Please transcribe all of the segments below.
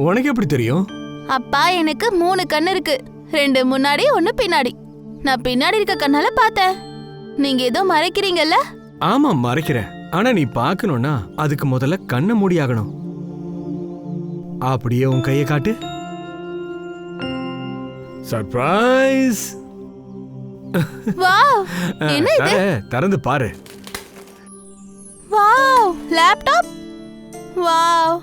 உனக்கு எப்படி தெரியும்? அப்பா எனக்கு 3 கண்ணு இருக்கு, 2 முன்னாடி 1 பின்னாடி. நான் பின்னாடி இருக்க கண்ணால பார்த்தேன். நீங்க ஏதோ மறைக்கிறீங்கல்ல? ஆமா மறைக்கிறேன். ஆனா நீ பார்க்கணும்னா அதுக்கு முதல்ல கண்ணை மூடியாகணும். அப்படியே உன் கையை காட்டு. சர்ப்ரைஸ்! வாவ், என்ன இது? திறந்து பாரு. Wow, laptop. வாவ்,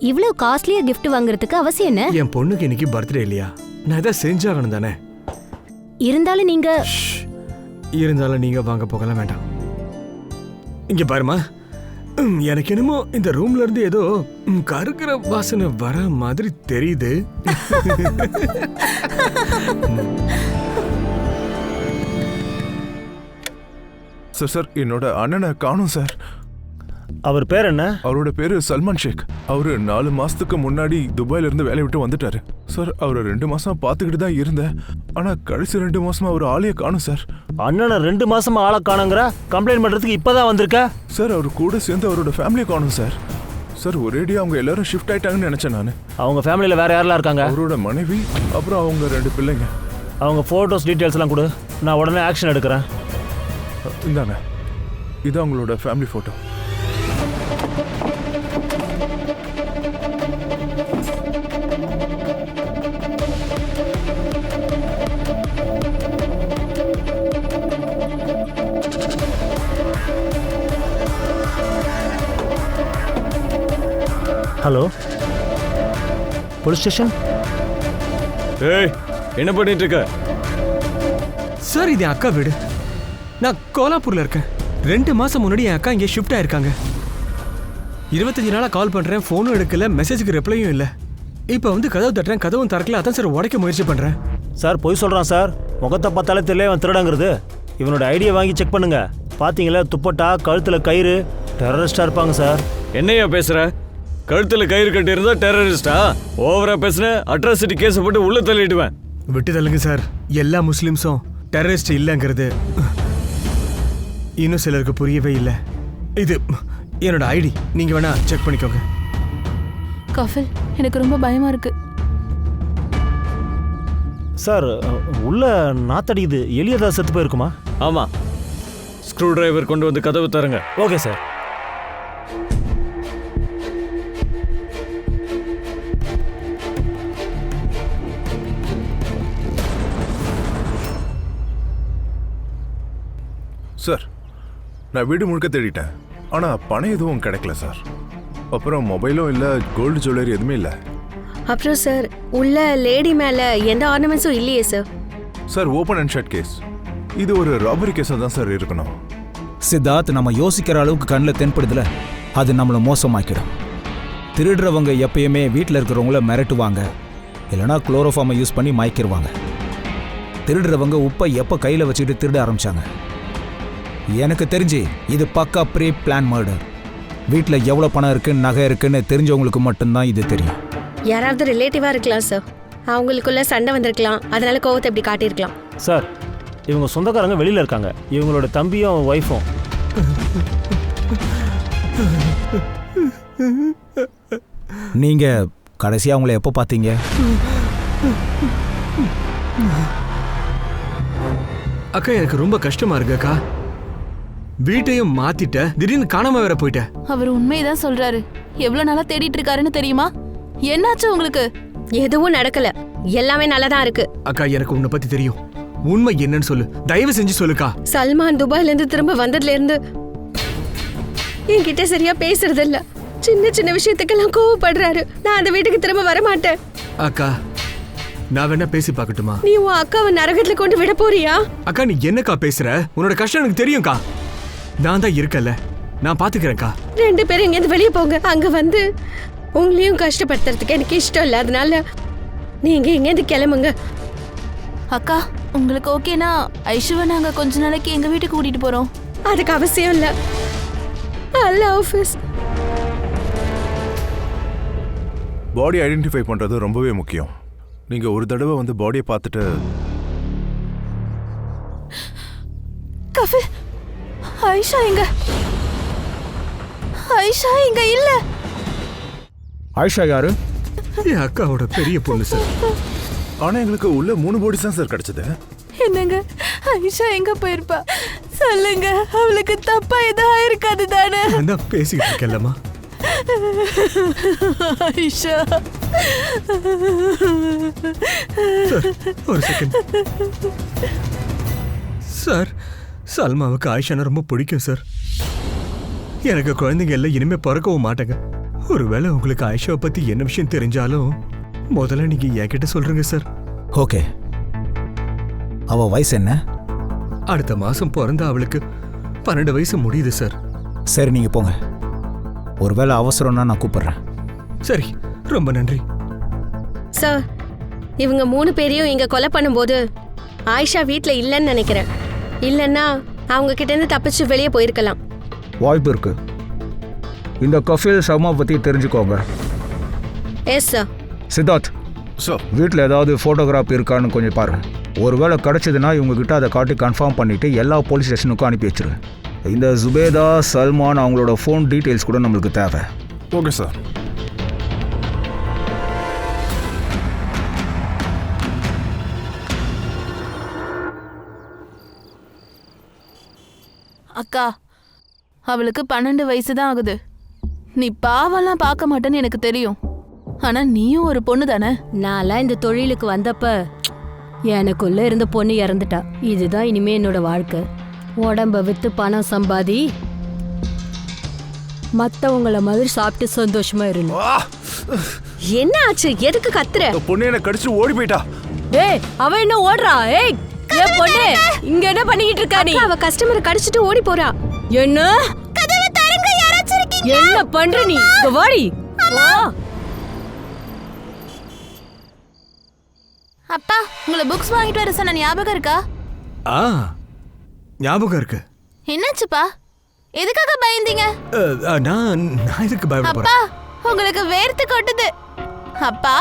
இவ்வளவு காஸ்ட்லியா gift வாங்குறதுக்கு அவசியம் என்ன? என் பொண்ணுக்கு இன்னைக்கு பர்த்டே இல்லையா, நான் இதை செஞ்சாகணும் தானே. இருந்தாலும் நீங்க இருந்தாலும் நீங்க வாங்க போகலாம் வேண்டாம். இங்க பாருமா, எனக்கு என்னமோ இந்த ரூம்ல இருந்து ஏதோ கருக்கிற வாசனை வர மாதிரி தெரியுது. சார் என்னோட அண்ணனை காணும் சார். அவர் பேர் என்ன? அவரோட பேரு சல்மான் ஷேக். அவரு 4 மாசத்துக்கு முன்னாடி துபாயில இருந்து வேலையை விட்டு வந்துட்டாரு சார். அவரை 2 மாசமா பாத்துக்கிட்டு தான் இருந்தேன். ஆனா கடைசி 2 மாசமா அவர் ஆளையே காணும் சார். அண்ணனை 2 மாசமா ஆளை காணுங்கிற கம்ப்ளைண்ட் பண்றதுக்கு இப்பதான் வந்திருக்க? சார் அவர் கூட சேர்ந்து அவரோட ஃபேமிலியை காணும் சார். சார் ஒரேடியா அவங்க எல்லாரும் ஷிஃப்ட் ஆயிட்டாங்கன்னு நினைச்சேன் நான். அவங்க ஃபேமிலியில வேற யாரெல்லாம் இருக்காங்க? அவரோட மனைவி, அப்புறம் அவங்க 2 பிள்ளைங்க. அவங்க போட்டோஸ் டீடைல்ஸ் எல்லாம் கொடு, நான் உடனே ஆக்ஷன் எடுக்கிறேன். இந்தாங்க, இது அவங்களோட family photo. Hello, police station. ஏய், என்ன பண்ணிட்டு இருக்க? சார் இது அக்கா வீடு. நான் கோலாப்பூர்ல இருக்கேன். 2 மாசம் முன்னாடி என் அக்கா இங்கே ஷிஃப்ட் ஆயிருக்காங்க. 25 நாளா கால் பண்றேன், போனும் எடுக்கல, மெசேஜுக்கு ரிப்ளையும் இல்லை. இப்போ வந்து கதவு தட்டுறேன், கதவும் திறக்கல. அதான் சார் உடைக்க முயற்சி பண்றேன். சார் பொய் சொல்றான் சார். முகத்தை பார்த்தாலே தெரியல அவன் திருடங்கிறது. இவனோட ஐடியா வாங்கி செக் பண்ணுங்க. பாத்தீங்களா, துப்பட்டா, கழுத்துல கயிறு, டெரரிஸ்டா இருப்பாங்க சார். என்னையா பேசுற? கழுத்துல கயிறு கட்டி இருந்தா டெரரிஸ்டா? ஓவரா பேசுன, அட்ராசிட்டி கேஸ் போட்டு உள்ள தள்ளிடுவேன். விட்டு தள்ளுங்க சார். எல்லா முஸ்லிம்ஸும் டெரரிஸ்ட் இல்லைங்கிறது இன்னும் சிலருக்கு புரியவே இல்லை. இது என்னோட ஐடி, நீங்க வேணா செக் பண்ணிக்கோங்க. கஃபில், எனக்கு ரொம்ப பயமா இருக்கு. சார் உள்ள நாத்தடிக்குது, எலியதா செத்து போயிருக்குமா? ஆமா, ஸ்க்ரூ டிரைவர் கொண்டு வந்து கதவு தருங்க. Okay sir. சார் நான் வீடு முழுக்க தேடிட்டேன், ஆனா பணம் எதுவும் கிடைக்கல சார். அப்புறம் மொபைலும் இல்லை, கோல்டு ஜுவல்லரி எதுவுமே இல்லை. அப்புறம் சார் உள்ள லேடி மேல எந்த ஆர்னமெண்ட்ஸும் இல்லையே sir. Sir open and shut case. இது ஒரு ராபரி கேஸாக தான் சார் இருக்கணும். சித்தார்த், நம்ம யோசிக்கிற அளவுக்கு கண்ணில் தென்படுதுல, அது நம்மளை மோசமாக்கிடும். திருடுறவங்க எப்பயுமே வீட்டில் இருக்கிறவங்கள மிரட்டுவாங்க, இல்லைனா குளோரோஃபார்மை யூஸ் பண்ணி மயக்கிடுவாங்க. திருடுறவங்க உப்பை எப்போ கையில் வச்சுக்கிட்டு திருட ஆரம்பிச்சாங்க. எனக்கு தெரிஞ்சு இது பக்கா ப்ரீ பிளான் மர்டர். வீட்டில் எவ்வளோ பணம் இருக்குன்னு, நகை இருக்குன்னு தெரிஞ்சவங்களுக்கு மட்டும்தான் இது தெரியும். யாராவது ரிலேட்டிவா இருக்கலாம் சார். அவங்களுக்குள்ள சண்டை வந்திருக்கலாம், அதனால கோவத்தை இப்படி காட்டியிருக்கலாம். சார் இவங்க சொந்தக்காரங்க வெளியில இருக்காங்க, இவங்களோட தம்பியும் ஒய்ஃபும். நீங்க கடைசியா அவங்கள எப்போ பார்த்தீங்க? அக்கா எனக்கு ரொம்ப கஷ்டமா இருக்கு அக்கா. வீட்டையும் மாத்திட்ட, திடீர்னு காணாம வேற போயிட்ட. அவர் உண்மைதான் சொல்றாரு. எவ்வளவு நாளா தேடிட்டு இருக்காருன்னு தெரியுமா? என்னாச்சு உங்களுக்கு? எதுவும் நடக்கல, எல்லாமே நல்லதான் இருக்கு. அக்கா எனக்கு உன்னை பத்தி தெரியும். உண்மை என்னன்னு சொல்லு, தயவு செஞ்சு சொல்லுக்கா. சல்மான் துபாயில இருந்து திரும்ப வந்ததுல இருந்து என்கிட்ட சரியா பேசுறது இல்ல. சின்ன சின்ன விஷயத்துக்கெல்லாம் கோவப்படுறாரு. நான் அந்த வீட்டுக்கு திரும்ப வர மாட்டேன். அக்கா நான் வேணா பேசி பார்க்கட்டுமா? நீ உன் அக்காவை நரகத்துல கொண்டு விட போறியா? அக்கா நீ என்னக்கா பேசுற? உன்னோட கஷ்டம் எனக்கு தெரியும்க்கா. நான் தான் இருக்கல, நான் பாத்துக்கிறேன்க்கா. 2 பேரும் இங்கேருந்து வெளியே போங்க. அங்க வந்து உங்களையும் கஷ்டப்படுத்துறதுக்கு எனக்கு இஷ்டம் இல்லை. அதனால நீங்க இங்கேருந்து கிளம்புங்க. அக்கா உங்களுக்கு ஓகேனா ஐஷுவை நாங்க கொஞ்ச நாளைக்கு எங்க வீட்டுக்கு கூட்டிட்டு போறோம். அதுக்கு அவசியம் இல்லை. அல்லாஹ் ஹாஃபிஸ். பாடி ஐடென்டிஃபை பண்றது ரொம்பவே முக்கியம். நீங்க ஒரு தடவை வந்து பாடியை பார்த்துட்டு. கஃபில், ஐஷா எங்க? ஐஷா இங்க இல்ல. ஆயிஷா யாரு? என் அக்காவோட பெரிய பொண்ணு சார். ஆனா எங்களுக்கு உள்ள 3 பாடிஸ் தான் சார் கிடைச்சது. என்னங்க ஐஷா எங்க போயிருப்பா? சொல்லுங்க, அவளுக்கு தப்பா எதுவும் ஆயிருக்காது தானே? நான் தான் பேசிக்கிட்டு இருக்கேன்லம்மா. ஐஷா சார் ஒரு செகண்ட் சார். சல்மாவுக்கு ஆயிஷானா ரொம்ப பிடிக்கும் சார். எனக்கு குழந்தைங்க எல்லாம் இனிமே பிறக்கவும் மாட்டாங்க. ஒருவேளை உங்களுக்கு ஆயிஷாவை பத்தி என்ன விஷயம் தெரிஞ்சாலும் முதல்ல நீங்க என்கிட்ட சொல்றீங்க சார். ஓகே, அவ வயசு என்ன? அடுத்த மாசம் பிறந்த அவளுக்கு 12 வயசு முடியுது சார். சரி, நீங்க போங்க. ஒருவேளை அவசரம்னா நான் கூப்பிடுறேன். சரி, ரொம்ப நன்றி சார். இவங்க 3 பேரையும் இங்க கொலை பண்ணும்போது ஆயிஷா வீட்ல இல்லைன்னு நினைக்கிறேன். இல்லைன்னா அவங்க கிட்ட இருந்து தப்பிச்சு வெளியே போயிருக்கலாம். வாய்ப்பு இருக்கு. இந்த கஃபீல் சர்மா பத்தி தெரிஞ்சுக்கோங்க. Yes sir. சித்தார்த், சார் வீட்டில் ஏதாவது ஃபோட்டோகிராஃப் இருக்கான்னு கொஞ்சம் பாருங்க. ஒருவேளை கிடைச்சதுன்னா இவங்ககிட்ட அதை காட்டி கன்ஃபார்ம் பண்ணிட்டு எல்லா போலீஸ் ஸ்டேஷனுக்கும் அனுப்பி வச்சிரு. இந்த ஜுபேதா, சல்மான் அவங்களோட ஃபோன் டீட்டெயில்ஸ் கூட நம்மளுக்கு தேவை. Okay sir. அக்கா, அவளுக்கு 12 வயசு தான் ஆகுது. நீ பாவெல்லாம் பார்க்க மாட்டேன்னு எனக்கு தெரியும். ஆனா நீயும் ஒரு பொண்ணு தானே? நான்லாம் இந்த தொழிலுக்கு வந்தப்ப எனக்குள்ள இருந்த பொண்ணு இறந்துட்டா. இதுதான் இனிமே என்னோட வாழ்க்கை. உடம்ப வித்து பணம் சம்பாதி மத்தவங்கள மாதிரி சாப்பிட்டு சந்தோஷமா இருந்தோம். என்ன ஆச்சு? எதுக்கு கத்துற? பொண்ணு என்ன கடிச்சு ஓடி போயிட்டா. ஏய், அவ என்ன ஓடுறா? ஏய், ஏன் பொண்ணு இங்க என்ன பண்ணிட்டு இருக்கா நீ? அவ கஸ்டமரை கடிச்சிட்டு ஓடி போறா. என்ன என்ன பண்ற நீ? இங்க வாடி. வா. அப்பா, உங்களை புக்ஸ் வாங்கிட்டு வர சொன்ன ஞாபகம் இருக்கா? ஆ, ஞாபகம் இருக்கு. என்னாச்சுப்பா? எதுக்காக பயந்தீங்க? நான் இதுக்கு பயப்பட அப்பா, போறேன். உங்களுக்கு வேர்த்து கொட்டுது. அப்பா,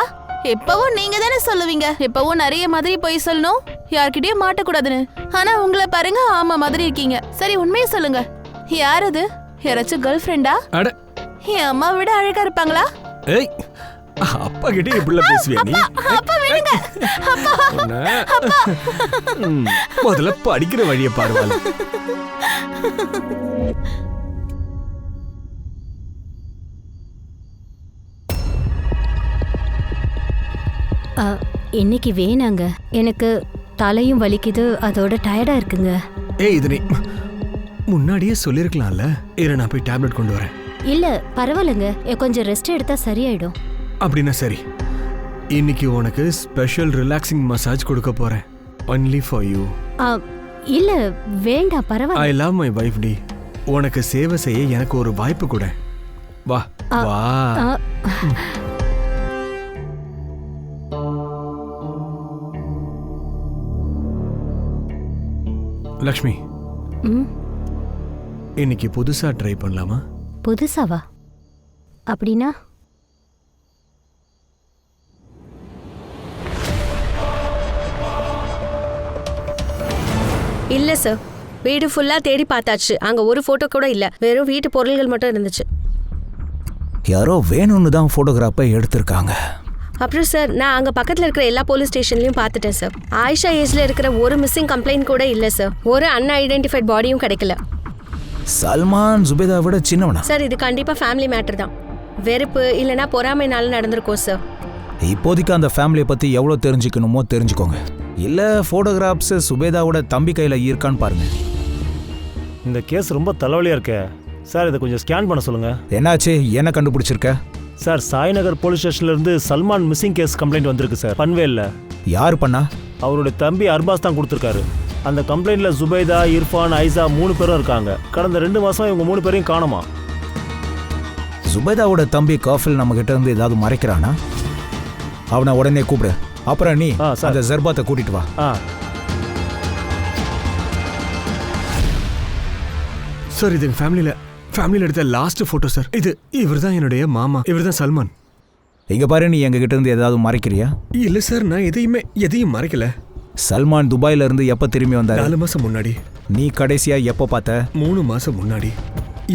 எப்பவும் நீங்க தானே சொல்லுவீங்க, எப்பவும் நிறைய மாதிரி போய் சொல்லணும், யார்கிட்டயும் மாட்டக்கூடாதுன்னு. ஆனா உங்களை பாருங்க, ஆமா மாதிரி இருக்கீங்க. சரி, உண்மையை சொல்லுங்க, யார் அது? யாராச்சும் கேர்ள் ஃப்ரெண்டா? அட, என் அம்மா விட அழகா இருப்பாங்களா? ஏய், அப்பா கிட்ட இப்படிலாம் பேசுவியா நீ? அப்பா விடுங்க. அப்பா, முதல்ல படிக்கிற வழியை பாருவாள். இன்னைக்கு வேணாங்க, எனக்கு தலையும் வலிக்குது, அதோட டயர்டா இருக்குங்க. ஏய், இது நீ முன்னாடியே சொல்லிருக்கலாம்ல. இரு, நான் போய் டேப்லெட் கொண்டு வரேன். இல்ல பரவாயில்லைங்க, கொஞ்சம் ரெஸ்ட் எடுத்தா சரியாயிடும். அப்படின்னா சரி. இன்னைக்கு உனக்கு ஸ்பெஷல் ரிலாக்ஸிங் மசாஜ் கொடுக்க போறேன். Only for you. இல்ல வேண்டாம், பரவாயில்ல. ஐ லவ் மை வைஃப் டி. உனக்கு சேவை செய்ய எனக்கு ஒரு வாய்ப்பு கொடு. வா வா. லக்ஷ்மி, இன்னைக்கு புதுசா ட்ரை பண்ணலாமா? புதுசாவா? அப்படின்னா? இல்ல சார், வீடு ஃபுல்லா தேடி பார்த்தாச்சு. அங்க ஒரு போட்டோ கூட இல்ல, வெறும் வீட்டு பொருள்கள் மட்டும் இருந்துச்சு. யாரோ வேணும்னு தான் ஃபோட்டோகிராஃபை எடுத்திருக்காங்க. அப்புறம் சார், நான் அங்க பக்கத்துல இருக்கிற எல்லா போலீஸ் ஸ்டேஷன்லயும் பார்த்துட்டேன் சார். ஆயிஷா ஏஜ்ல இருக்கிற ஒரு மிஸ்ஸிங் கம்ப்ளைண்ட் கூட இல்ல சார். ஒரு அன்ஐடென்டிஃபைட் பாடியும் கிடைக்கல. சல்மான் ஜுபேதா விட சின்னவனா? சார், இது கண்டிப்பா ஃபேமிலி மேட்டர் தான். வெறுப்பு இல்லனா பொறாமைனால நடந்திருக்கோம் சார். இப்போதைக்கு அந்த ஃபேமிலியை பத்தி எவ்வளவு தெரிஞ்சுக்கணுமோ தெரிஞ்சுக்கோங்க. இல்ல போட்டோகிராஃப்ஸ் சுபேதாவோட தம்பி கையில இருக்கான்னு பாருங்க. இந்த கேஸ் ரொம்ப தலைவலியா இருக்கே சார், இதை கொஞ்சம் ஸ்கேன் பண்ண சொல்லுங்க. என்னாச்சு? என்ன கண்டுபிடிச்சிருக்க? சார், சாய்நகர் போலீஸ் ஸ்டேஷன்ல இருந்து சல்மான் மிஸ்ஸிங் கேஸ் கம்ப்ளைண்ட் வந்திருக்கு சார். பன்வேல்ல. யார் பண்ணா? அவருடைய தம்பி அர்பாஸ் தான் கொடுத்துருக்காரு. அந்த கம்ப்ளைண்ட்ல ஜுபைதா, இர்ஃபான், ஐசா 3 பேரும் இருக்காங்க. கடந்த 2 மாசம் இவங்க 3 பேரையும் காணோமா. ஜுபைதாவோட தம்பி காஃபில் நம்ம கிட்ட இருந்து ஏதாவது மறைக்கிறானா? அவனை உடனே கூப்பிடு. அப்புறம் நீ அந்த ஜர்பாத்தை கூட்டிட்டு வா. சார், இது ஃபேமிலியில எடுத்த லாஸ்ட் போட்டோ சார். இவர் தான் என்னுடைய மாமா. இவர் தான் சல்மான். இங்க பாரு, நீ எங்க கிட்ட இருந்து ஏதாவது மறைக்கிறியா? இல்ல சார், நான் எதையும் மறைக்கல. சல்மான் துபாயில இருந்து எப்ப திரும்பி வந்தாரு? 4 மாசம் முன்னாடி. நீ கடைசியா எப்ப பார்த்த? 3 மாசம் முன்னாடி.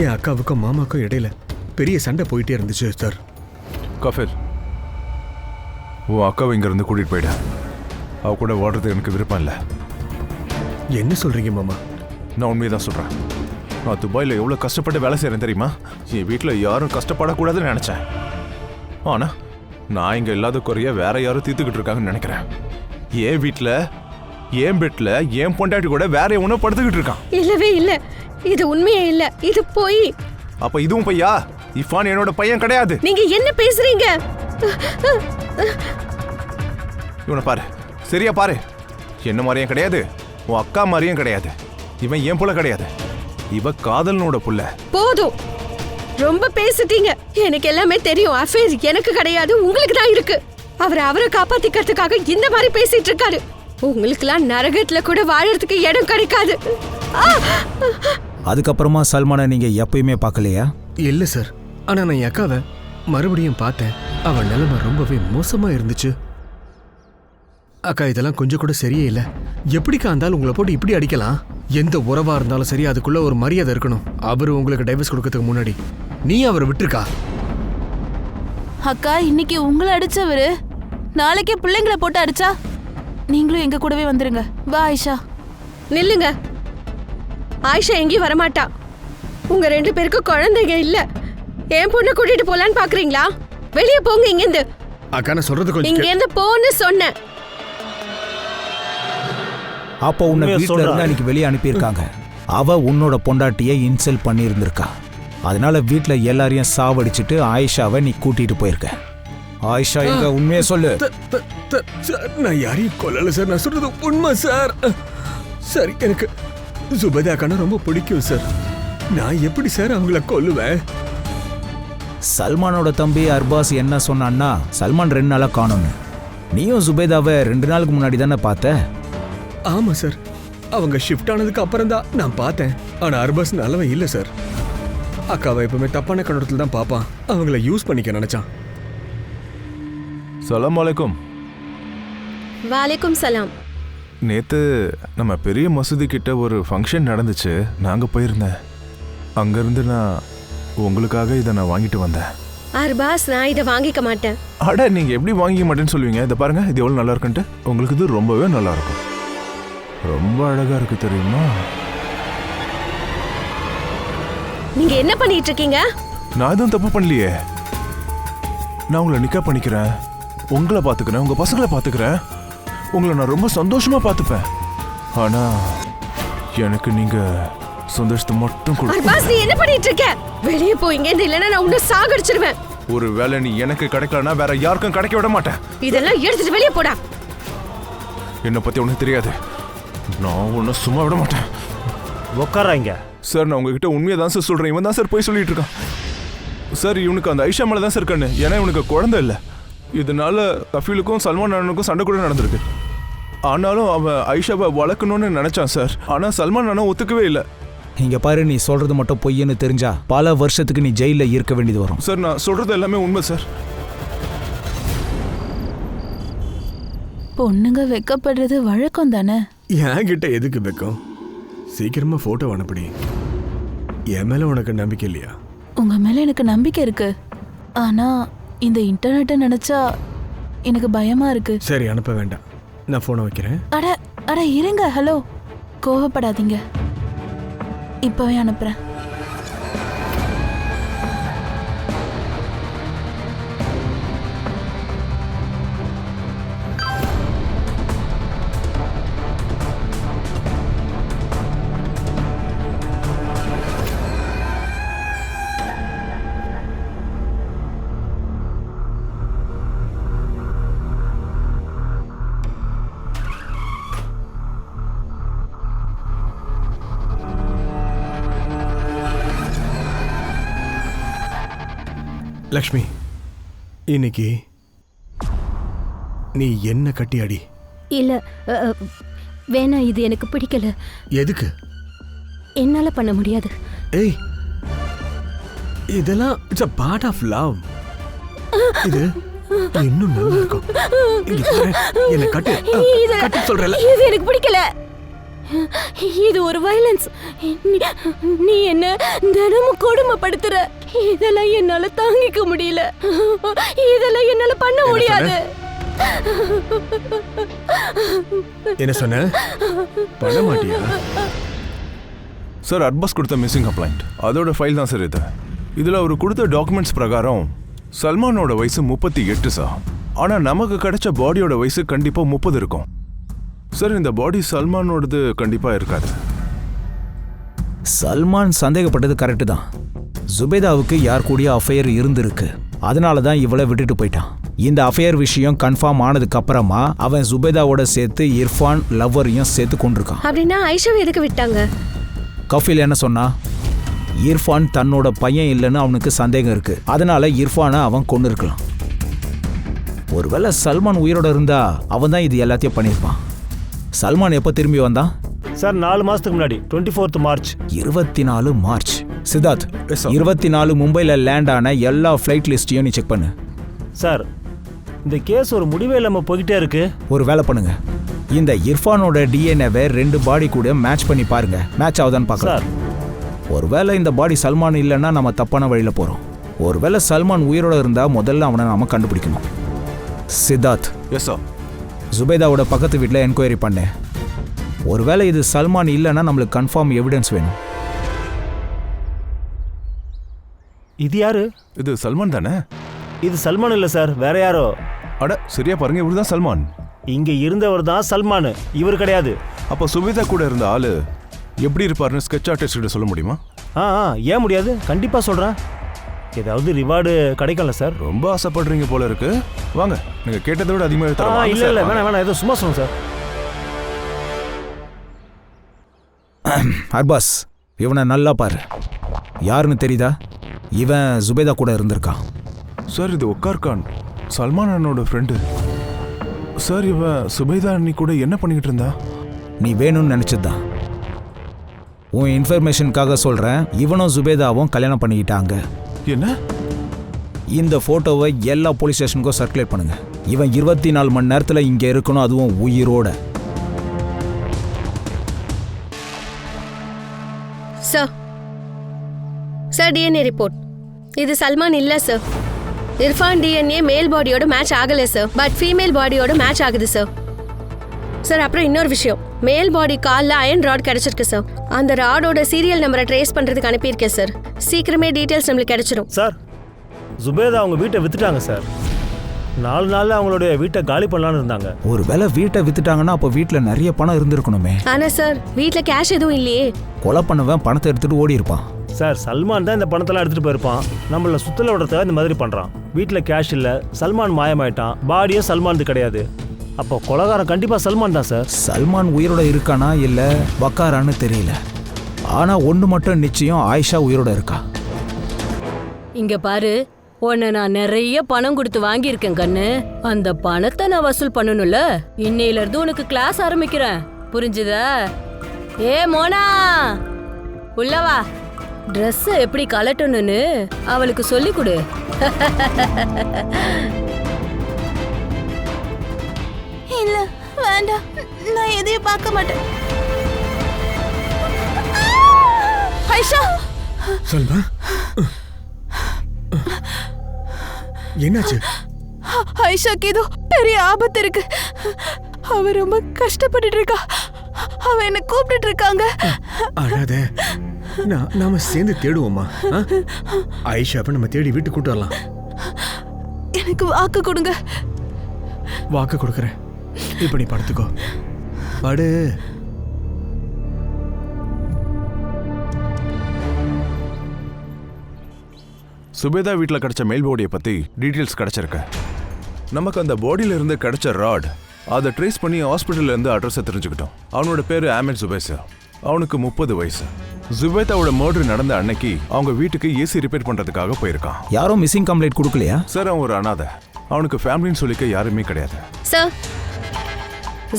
என் அக்காவுக்கும் மாமாக்கும் இடையில பெரிய சண்டை போயிட்டே இருந்துச்சு சார். கஃபில், உன் அக்காவை இங்கேருந்து கூட்டிகிட்டு போயிடு. அவ கூட ஓடுறதுக்கு எனக்கு விருப்பம் இல்லை. என்ன சொல்றீங்க மாமா? நான் உண்மையை தான் சொல்கிறேன். நான் துபாயில் எவ்வளோ கஷ்டப்பட்டு வேலை செய்கிறேன் தெரியுமா? என் வீட்டில் யாரும் கஷ்டப்படக்கூடாதுன்னு நினச்சேன். ஆனால் நான் இங்கே இல்லாத குறைய வேற யாரும் தீர்த்துக்கிட்டு இருக்காங்கன்னு நினைக்கிறேன். என் வீட்டில், என் பெட்டில், என் பொண்டாட்டி கூட வேற எவனோ படுத்துக்கிட்டு இருக்கான். இல்லவே இல்லை, இது உண்மையே இல்லை, இது போய். அப்போ இதுவும் பையா? இஃபான் என்னோட பையன் கிடையாது. நீங்க என்ன பேசுறீங்க? இவனை பாரு, சரியா பாரு. என்ன மாதிரியும் கிடையாது, உன் அக்கா மாதிரியும் கிடையாது. இவன் ஏன் புள்ள கிடையாது, இவ காதலனோட புள்ள. போதும், ரொம்ப பேசிட்டீங்க. எனக்கு எல்லாமே தெரியும். அஃபேர் எனக்கு கிடையாது, உங்களுக்கு தான் இருக்கு. அவரை காப்பாத்திக்கிறதுக்காக இந்த மாதிரி பேசிட்டு இருக்காரு. உங்களுக்குலாம் நரகத்துல கூட வாழறதுக்கு இடம் கிடைக்காது. அதுக்கப்புறமா சல்மானை நீங்க எப்பயுமே பார்க்கலையா? இல்ல சார், ஆனா நான் என் அக்காவை மறுபடியும் பார்த்தேன். அவன் நிலைமை ரொம்பவே மோசமா இருந்துச்சு. அக்கா, இதெல்லாம் கொஞ்சம் கூட சரியே இல்லை. எப்படிக்கா இருந்தாலும் உங்களை போட்டு இப்படி அடிக்கலாம்? எந்த உறவா இருந்தாலும் சரி, அதுக்குள்ள ஒரு மரியாதை இருக்கணும். அவரு உங்களுக்கு டைவர்ஸ் கொடுக்கறதுக்கு முன்னாடி நீ அவரை விட்டுருக்கா? அக்கா, இன்னைக்கு உங்களை அடிச்சவரு நாளைக்கே பிள்ளைங்களை போட்டு அடிச்சா நீங்களும் எங்க கூடவே வந்துருங்க. வா ஆயிஷா. நில்லுங்க. ஆயிஷா எங்கேயும் வரமாட்டா. உங்க 2 பேருக்கும் குழந்தைங்க இல்ல. என் பொண்ணை கூட்டிட்டு போலான்னு பாக்குறீங்களா? வெளியே போங்க இங்கிருந்து. அக்கா, நான் சொல்றது கொஞ்சம் இங்க இருந்து போன்னு சொன்னேன். அப்போ உன்னை உண்மையை வீட்டில் சொல்றா. இருந்து அன்னைக்கு வெளியே அனுப்பியிருக்காங்க. அவ உன்னோட பொண்டாட்டியை இன்சல்ட் பண்ணியிருந்திருக்கா. அதனால வீட்டில் எல்லாரையும் சாவடிச்சிட்டு ஆயிஷாவை நீ கூட்டிட்டு போயிருக்க. ஆயிஷா எங்க, உண்மையை சொல்லு. சார், நான் யாரையும் கொல்லல சார். நான் சொல்றது உண்மை சார். சரி, எனக்கு சுபேதா அக்கானா ரொம்ப பிடிக்கும் சார். நான் எப்படி சார் அவங்கள கொல்லுவேன்? சல்மானோட தம்பி அர்பாஸ் என்ன சொன்னான்னா, சல்மான் 2 நாளா காணோன்னு. நீயும் சுபேதாவை 2 நாளுக்கு முன்னாடி தானே பார்த்த? ஆமா சார், அவங்க ஷிஃப்ட் ஆனதுக்கு அப்புறம் தான் நான் பார்த்தேன். ஆனா அர்பாஸ் நல்லவன் இல்ல சார். அக்காவை எப்பவுமே தப்பான கண்ணோட்டத்தில் தான் பார்ப்பான். அவங்கள யூஸ் பண்ணிக்க நினைச்சான். சலாம் அலைக்கும். வாலேக்கும் சலாம். நேற்று நம்ம பெரிய மசூதி கிட்ட ஒரு ஃபங்க்ஷன் நடந்துச்சு. நாங்கள் போயிருந்தேன். அங்கேருந்து நான் உங்களுக்காக இதை நான் வாங்கிட்டு வந்தேன். அர்பாஸ், நான் இதை வாங்கிக்க மாட்டேன். அட, நீங்கள் எப்படி வாங்கிக்க மாட்டேன்னு சொல்லுவீங்க? இதை பாருங்க, இது எவ்வளோ நல்லா இருக்குன்ட்டு. உங்களுக்கு இது ரொம்பவே நல்லா இருக்கும். ரொம்ப அழகா இருக்கு தெரியுமா? நீங்க என்ன பண்ணிட்டு இருக்கீங்க? நான் எதுவும் தப்பு பண்ணலையே. நான் உங்களை நிக்கா பண்ணிக்கிறேன், உங்களை பார்த்துக்கிறேன், உங்க பசங்களை பார்த்துக்கிறேன். உங்களை நான் ரொம்ப சந்தோஷமா பார்த்துப்பேன். ஆனா எனக்கு நீங்க சந்தோஷத்தை மட்டும் கொடு. அர்பாஸ், நீ என்ன பண்ணிட்டு இருக்க? வெளியே போயிங்க, இல்லைன்னா நான் உன்னை சாகடிச்சிருவேன். ஒரு வேளை நீ எனக்கு கிடைக்கலன்னா வேற யாருக்கும் கிடைக்க விட மாட்டேன். இதெல்லாம் எடுத்துட்டு வெளியே போடா. என்னை பத்தி உனக்கு தெரியாது. நான் ஒன்னும் சும்மா விட மாட்டேன். உட்காராங்க. சார், நான் உங்ககிட்ட உண்மையை தான் சார் சொல்றேன். இவன் தான் சார் போய் சொல்லிட்டு இருக்கான். சார், இவனுக்கு அந்த ஐஷா மேலே தான் சார் கண்ணு. ஏன்னா இவனுக்கு குழந்தை இல்லை. இதனால கஃபீலுக்கும் சல்மான் அண்ணனுக்கும் சண்டை கூட நடந்திருக்கு. ஆனாலும் அவன் ஐஷாவை வளர்க்கணும்னு நினைச்சான் சார். ஆனா சல்மான் அண்ணன் ஒத்துக்கவே இல்லை. இங்க பாரு, நீ சொல்றது மட்டும் பொய்ன்னு தெரிஞ்சா பல வருஷத்துக்கு நீ ஜெயில இருக்க வேண்டியது வரும். சார், நான் சொல்றது எல்லாமே உண்மை சார். பொண்ணுங்க வெக்கப்படுறது வழக்கம் தானே. என்கிட்ட எதுக்கு வெக்கம்? சீக்கிரமா போட்டோ அனுப்படி. என் மேல உனக்கு நம்பிக்கை இல்லையா? உங்க மேல எனக்கு நம்பிக்கை இருக்கு. ஆனா இந்த இன்டர்நெட்டை நினைச்சா எனக்கு பயமா இருக்கு. சரி, அனுப்ப வேண்டாம். நான் போனை வைக்கிறேன். அட அட இருங்க. ஹலோ, கோவப்படாதீங்க. இப்பவே அனுப்புறேன். லக்ஷ்மி, இன்னைக்கு நீ என்ன கட்டி அடி. இல்ல வேணாம், இது எனக்கு பிடிக்கல. எதுக்கு? என்னால பண்ண முடியாது. ஏய், இதெல்லாம் it's a part of love. இது இன்னும் நல்லா இருக்கும். இங்க பாரு, என்ன கட்டு இது கட்டு சொல்றல. இது எனக்கு பிடிக்கல. இது ஒரு வயலன்ஸ். நீ என்ன தினமும் கொடுமைப்படுத்துற. இதெல்லாம் என்னால தாங்கிக்க முடியல. இதெல்லாம் என்னால பண்ண முடியாது. என்ன சொன்ன? பண்ண மாட்டியா? சார் அர்பாஸ் கொடுத்த மிஸ்ஸிங் கம்ப்ளைண்ட் அதோட ஃபைல் தான் சார் இது. இதில் அவர் கொடுத்த டாக்குமெண்ட்ஸ் பிரகாரம் சல்மானோட வயசு 38 சார். ஆனால் நமக்கு கிடைச்ச பாடியோட வயசு கண்டிப்பாக 30 இருக்கும். சார் இந்த பாடி சல்மானோடது கண்டிப்பாக இருக்காது. சல்மான் சந்தேகப்பட்டது கரெக்டு தான். ஜுபேதாவுக்கு யார் கூடிய அஃபையர் இருந்திருக்கு. அதனால தான் இவளை விட்டுட்டு போயிட்டான். இந்த அஃபையர் விஷயம் கன்ஃபார்ம் ஆனதுக்கு அப்புறமா அவன் ஜுபேதாவோட சேர்த்து இர்ஃபான் லவ்வரையும் சேர்த்து கொண்டிருக்கான். அப்படின்னா ஐஷாவை எதுக்கு விட்டாங்க? கஃபில் என்ன சொன்னா? இர்ஃபான் தன்னோட பையன் இல்லைன்னு அவனுக்கு சந்தேகம் இருக்கு. அதனால இர்ஃபானை அவன் கொண்டு இருக்கலாம். ஒருவேளை சல்மான் உயிரோட இருந்தா அவன் தான் இது எல்லாத்தையும் பண்ணியிருப்பான். சல்மான் எப்போ திரும்பி வந்தான்? சார் 4 மாசத்துக்கு முன்னாடி 24 மார்ச். 24 மார்ச். சித்தார்த், 24 மும்பையில் லேண்ட் ஆன எல்லா ஃப்ளைட் லிஸ்ட்டையும் நீ செக் பண்ணு. சார் இந்த கேஸ் ஒரு முடிவே இல்லாமல் போய்கிட்டே இருக்கு. ஒரு வேலை பண்ணுங்க, இந்த இர்ஃபானோட டிஎன்ஏவை 2 பாடி கூட மேட்ச் பண்ணி பாருங்க. மேட்ச் ஆகுதான்னு பார்க்கலாம். சார் ஒருவேளை இந்த பாடி சல்மான் இல்லைன்னா நம்ம தப்பான வழியில் போகிறோம். ஒருவேளை சல்மான் உயிரோட இருந்தால் முதல்ல அவனை நாம கண்டுபிடிக்கணும். Siddharth, yes sir. ஜுபேதாவோட பக்கத்து வீட்டில் என்கொயரி பண்ணேன். ஒருவேளை இது சல்மான் இல்லைன்னா நம்மளுக்கு கன்ஃபார்ம் எவிடன்ஸ் வேணும். இது யாரு? இது சல்மான் தானே? இது சல்மான் இல்லை சார், வேற யாரோ. அட சரியா பாருங்க, இவர் தான் சல்மான். இங்க இருந்தவர் தான் சல்மான், இவர் கிடையாது. அப்போ சுபேதா கூட இருந்த ஆளு எப்படி இருப்பாருன்னு ஸ்கெட்ச் ஆர்டிஸ்ட் கிட்ட சொல்ல முடியுமா? ஏன் முடியாது? கண்டிப்பா சொல்றேன். ஏதாவது ரிவார்டு கிடைக்கல சார்? ரொம்ப ஆசைப்படுறீங்க போல இருக்கு. வாங்க, நீங்க கேட்டதை விட அதிகமாக தரேன். இல்ல இல்ல வேணாம் வேணாம், ஏதோ சும்மா சொல்லுங்க சார். அர்பாஸ், இவனை நல்லா பாரு. யாருன்னு தெரியுதா? இவன் ஜுபேதா கூட இருந்திருக்கான். சார் இது ஒக்கார் கான், சல்மான் அண்ணனோட ஃப்ரெண்டு. சார் இவன் சுபேதா அண்ணி கூட என்ன பண்ணிக்கிட்டு இருந்தா? நீ வேணும்னு நினைச்சதுதான். உன் இன்ஃபர்மேஷனுக்காக சொல்றேன், இவனும் ஜுபேதாவும் கல்யாணம் பண்ணிக்கிட்டாங்க. என்ன? இந்த போட்டோவை எல்லா போலீஸ் ஸ்டேஷனுக்கும் சர்க்குலேட் பண்ணுங்க. இவன் 24 மணி நேரத்தில் இங்கே இருக்கணும், அதுவும் உயிரோட. Sir DNA report. இது சல்மான் இல்ல சார். இர்ஃபான் டிஎன்ஏ மேல் பாடியோட மேட்ச் ஆகல சார், பட் ஃபீமேல் பாடியோட மேட்ச் ஆகுது சார். சார் அப்புறம் இன்னொரு விஷயம், மேல் பாடி காலில் அயன் ராட் கிடைச்சிருக்கு சார். அந்த ராடோட சீரியல் நம்பரை ட்ரேஸ் பண்றதுக்கு அனுப்பியிருக்கேன் சார். சீக்கிரமே டீட்டெயில்ஸ் நம்மளுக்கு கிடைச்சிடும் சார். ஜுபேதா அவங்க வீட்டை வித்துட்டாங்க சார். 4 நாள்ல அவங்களுடைய வீட்டை காலி பண்ணலான்னு இருந்தாங்க. ஒருவேளை வீட்டை வித்துட்டாங்கன்னா அப்போ வீட்டில் நிறைய பணம் இருந்திருக்கணுமே. ஆனா சார் வீட்டில் கேஷ் எதுவும் இல்லையே. கொலை பண்ணவன் பணத்தை எடுத்துட்டு ஓடி இருப்பான். சார் சல்மான் தான் இந்த பணத்தெல்லாம் எடுத்துட்டு போயிருப்பான். நம்மள சுத்தல விடறத இந்த மாதிரி பண்றான். வீட்டில் கேஷ் இல்லை, சல்மான் மாயமாயிட்டான், பாடியும் சல்மானது கிடையாது. அப்போ கொலைகாரன் கண்டிப்பா சல்மான் தான் சார். சல்மான் உயிரோட இருக்கானா இல்ல வக்காரான்னு தெரியல. ஆனா ஒண்ணு மட்டும் நிச்சயம், ஆயிஷா உயிரோட இருக்கா. இங்க பாரு, உன்னை நான் நிறைய பணம் கொடுத்து வாங்கியிருக்கேன் கண்ணு. அந்த பணத்தை நான் வசூல் பண்ணணும்ல. இன்னையில இருந்து உனக்கு கிளாஸ் ஆரம்பிக்கிறேன், புரிஞ்சுதா? ஏ மோனா, உள்ளவா. ட்ரெஸ் எப்படி கலட்டணும்னு அவளுக்கு சொல்லி கொடு. இல்ல வேண்டாம், நான் எதையும் பார்க்க மாட்டேன். ஐஷா! சல்மா, என்னாச்சு? ஐஷாக்கு ஏதோ பெரிய ஆபத்து இருக்கு. அவ ரொம்ப கஷ்டப்பட்டுட்டு இருக்கா. அவ என்ன கூப்பிட்டு இருக்காங்க. அழாத, நாம சேர்ந்து தேடுவோமா? ஐஷாவை நம்ம தேடி வீட்டுக்கு கூட்டு வரலாம். எனக்கு வாக்கு கொடுங்க. வாக்கு கொடுக்குறேன். இப்ப நீ படுத்துக்கோ, படு. சுபேதா வீட்டில் கிடைச்ச மேல் பாடியை பற்றி டீட்டெயில்ஸ் கிடைச்சிருக்கு. நமக்கு அந்த பாடியில இருந்து கிடைச்ச ராட் அதை ட்ரேஸ் பண்ணி ஹாஸ்பிட்டல்ல இருந்து அட்ரஸை தெரிஞ்சுக்கிட்டோம். அவனோட பேரு ஆமெட் ஜுபேசா. அவனுக்கு 30 வயசு. ஜுபேதாவோட மர்டர் நடந்த அன்னைக்கு அவங்க வீட்டுக்கு ஏசி ரிப்பேர் பண்றதுக்காக போயிருக்கான். யாரும் மிஸ்ஸிங் கம்ப்ளைண்ட் கொடுக்கலையா? சார் அவன் ஒரு அனாதை. அவனுக்கு ஃபேமிலின்னு சொல்லிக்க யாருமே கிடையாது. சார்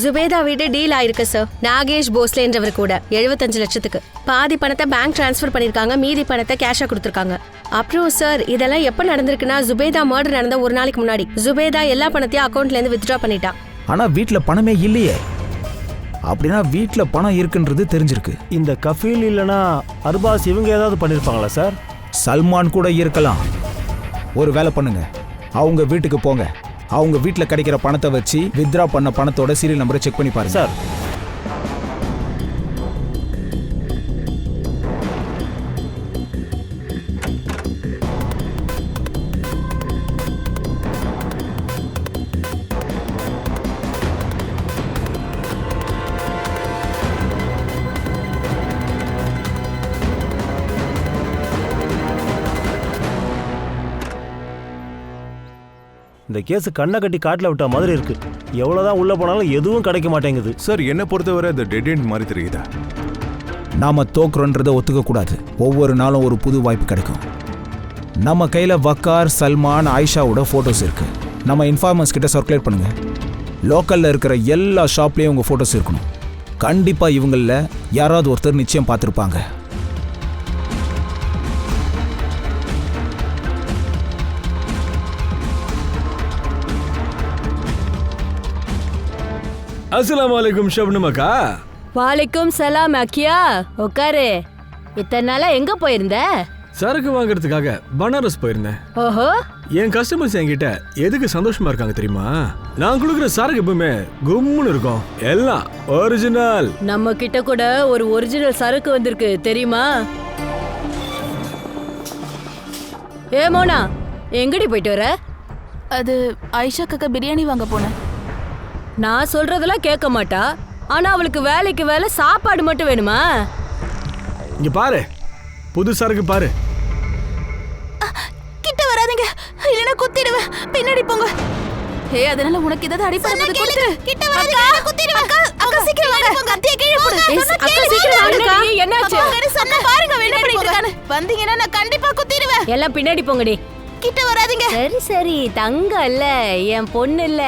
ஜுபேதா வீடு டீல் ஆயிருக்கு சார். நாகேஷ் போஸ்லேன்றவர் கூட 75 லட்சத்துக்கு பாதி பணத்தை பேங்க் டிரான்ஸ்ஃபர் பண்ணிருக்காங்க, மீதி பணத்தை கேஷா கொடுத்துருக்காங்க. அப்புறம் சார் இதெல்லாம் எப்ப நடந்திருக்குன்னா, ஜுபேதா மர்டர் நடந்த ஒரு நாளைக்கு முன்னாடி ஜுபேதா எல்லா பணத்தையும் அக்கௌண்ட்ல இருந்து வித்ட்ரா பண்ணிட்டா. ஆனா வீட்டுல பணமே இல்லையே. அப்படின்னா வீட்டில் பணம் இருக்குன்றது தெரிஞ்சிருக்கு. இந்த கஃபீல் இல்லைன்னா அர்பாஸ் இவங்க ஏதாவது பண்ணியிருப்பாங்களா சார்? சல்மான் கூட இருக்கலாம். ஒரு வேலை பண்ணுங்க, அவங்க வீட்டுக்கு போங்க. அவங்க வீட்டில் கிடைக்கிற பணத்தை வச்சு வித்ரா பண்ண பணத்தோட சீரியல் நம்பரை செக் பண்ணி பாருங்க சார். இந்த கேஸ் கண்ணை கட்டி காட்டில் விட்ட மாதிரி இருக்கு. எவ்வளோதான் உள்ள போனாலும் எதுவும் கிடைக்க மாட்டேங்குது. சார் என்னை பொறுத்தவரை அது டெட் எண்ட் மாதிரி தெரியுதா? நாம தோக்குறோன்றதை ஒத்துக்க கூடாது. ஒவ்வொரு நாளும் ஒரு புது வாய்ப்பு கிடைக்கும். நம்ம கையில் வக்கார், சல்மான், ஆயிஷாவோட ஃபோட்டோஸ் இருக்கு. நம்ம இன்ஃபார்மர்ஸ் கிட்ட சர்க்குலேட் பண்ணுங்க. லோக்கலில் இருக்கிற எல்லா ஷாப்லேயும் உங்கள் ஃபோட்டோஸ் இருக்கணும். கண்டிப்பாக இவங்களில் யாராவது ஒருத்தர் நிச்சயம் பார்த்துருப்பாங்க. அஸ்ஸலாமு அலைக்கும் ஷப்னம் அக்கா. வாலைக்கும் சலாம் அக்கியா. உட்காரு. இத்தனை நாளா எங்க போயிருந்த? சரக்கு வாங்குறதுக்காக பனாரஸ் போயிருந்தேன். ஓஹோ. என் கஸ்டமர்ஸ் என்கிட்ட எதுக்கு சந்தோஷமா இருக்காங்க தெரியுமா? நான் கொடுக்குற சரக்கு எப்பவுமே கும்முன்னு இருக்கும். எல்லாம் ஒரிஜினல். நம்ம கிட்ட கூட ஒரு ஒரிஜினல் சரக்கு வந்திருக்கு தெரியுமா? ஏ மோனா, எங்கடி போயிட்டு வர? அது ஆயிஷாக்காக பிரியாணி வாங்க போனேன். நான் சொல்றதெல்லாம் கேட்க மாட்டா. ஆனா அவளுக்கு வேலைக்கு வேலை சாப்பாடு மட்டும் வேணுமா? இங்க பாரு, புது சரக்கு பாரு. கிட்ட வராதீங்க, இல்லனா குத்திடுவேன். பின்னாடி போங்க. அதனால உனக்கு ஏதாவது அடிபடுறது கொடுத்துரு. கிட்ட வராதீங்க, குத்திடுவேன். அக்கா சீக்கிரம் வாங்க. கத்தியை கீழே போடு. அக்கா சீக்கிரம் வாங்கக்கா. என்னாச்சு? சொன்ன பாருங்க, என்ன பண்ணிட்டு இருக்கானே. வந்தீங்கன்னா நான் கண்டிப்பா குத்திடுவேன். எல்லாம் பின்னாடி போங்கடி. கிட்ட வராதீங்க. சரி சரி, தங்கம் இல்ல, என் பொண்ணு இல்ல.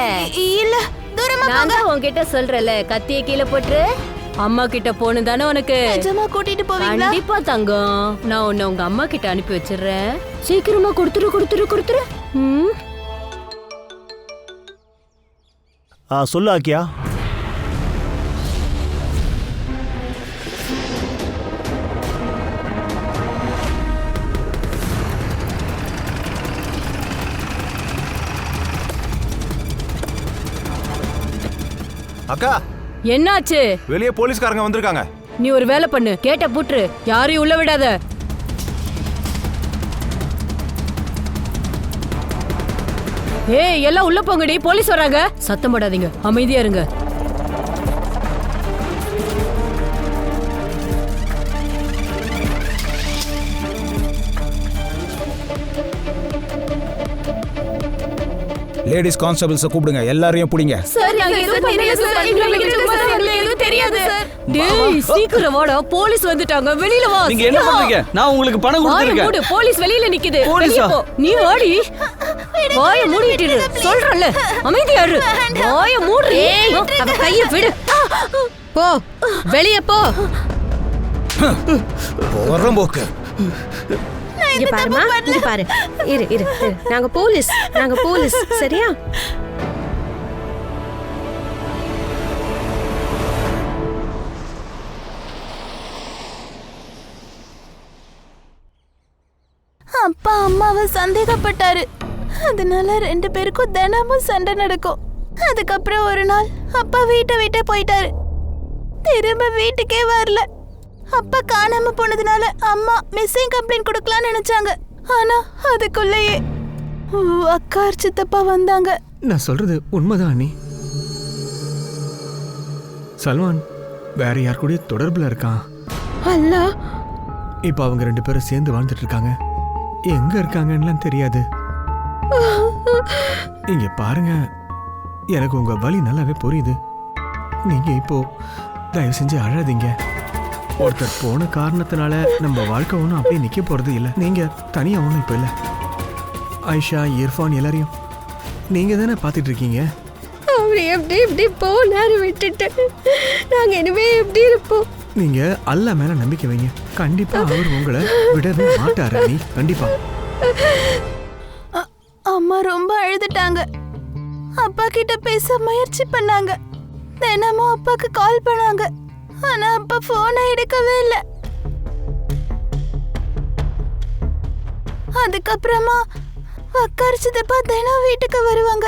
இல்ல, தூரமா போங்க. நான் தான் உன்கிட்ட சொல்றல, கத்தியை கீழே போட்டு. அம்மா கிட்ட போன தானே உனக்கு. நிஜமா கூட்டிட்டு போவீங்களா? கண்டிப்பா தங்கம். நான் உன்னை உங்க அம்மா கிட்ட அனுப்பி வச்சிடுறேன். சீக்கிரமா கொடுத்துரு. சொல்லு ஆக்கியா. அக்கா, என்னாச்சு? வெளியே போலீஸ்காரங்க வந்திருக்காங்க. நீ ஒரு வேலை பண்ணு, கேட்ட பூட்டு, யாரையும் உள்ள விடாத. ஏய், எல்லாம் உள்ள போங்கடி, போலீஸ் வராங்க. சத்தம் போடாதீங்க, அமைதியா இருங்க. லேடிஸ் கான்ஸ்டபிள்ஸை கூப்பிடுங்க, எல்லாரையும் பிடிங்க. சீக்கிரம் வாடா, போலீஸ் வந்துட்டாங்க, வெளியில வா. நீங்க என்ன பண்றீங்க? நான் உங்களுக்கு பணம் கொடுத்திருக்கேன். போலீஸ் வெளியில நிக்குது. போலீஸா? நீ வாடி. வாய மூடிட்டு சொல்றல, அமைதியா இரு. வாய மூடு. அவ கைய விடு. போ, வெளிய போ. போறோம் போக்கு. இங்க பாருமா, இங்க பாரு. இரு. நாங்க போலீஸ், சரியா? அப்பா அம்மாவை சந்தேகப்பட்டாரு. அதனால 2 பேருக்கும் தினமும் சண்டை நடக்கும். அதுக்கப்புறம் ஒரு நாள் அப்பா வீட்டை விட்டு போயிட்டாரு. திரும்ப வீட்டுக்கே வரல. அப்பா காணாம போனதுனால அம்மா மிஸ்ஸிங் கம்ப்ளைண்ட் கொடுக்கலாம்னு நினைச்சாங்க. ஆனா அதுக்குள்ளேயே அக்கார் சித்தப்பா வந்தாங்க. நான் சொல்றது உண்மைதான் அண்ணி. சல்மான் வேற யார் கூட தொடர்புல இருக்கான். அல்லா, இப்ப அவங்க 2 பேரும் சேர்ந்து வாழ்ந்துட்டு இருக்காங்க. எங்க இருக்காங்கன்னு தெரியாது. இங்க பாருங்க, எனக்கு உங்க வலி நல்லாவே புரியுது. நீங்க இப்போ தயவு செஞ்சு அழாதீங்க. ஒருத்தர் போன காரணத்தினால நம்ம வாழ்க்கை ஒன்றும் அப்படியே நிக்க போறது இல்லை. நீங்க தனியா ஒன்றும் இப்ப இல்லை. ஆயிஷா, இர்ஃபான் எல்லாரையும் நீங்க தானே பார்த்துட்டு இருக்கீங்க. அவரு எப்படி போனாரு விட்டுட்டு. நாங்க இனிமே எப்படி இருப்போம்? நீங்க அல்லாஹ் மேல நம்பிக்கை வைங்க. கண்டிப்பா அவர் உங்களை விடவே மாட்டாரு. நீ கண்டிப்பா. அம்மா ரொம்ப அழுதுட்டாங்க. அப்பா கிட்ட பேச முயற்சி பண்ணாங்க. தினமும் அப்பாக்கு கால் பண்ணாங்க. ஆனா அப்பா போனை எடுக்கவே இல்லை. அதுக்கப்புறமா வக்கார் சித்தப்பா தினம் வீட்டுக்கு வருவாங்க.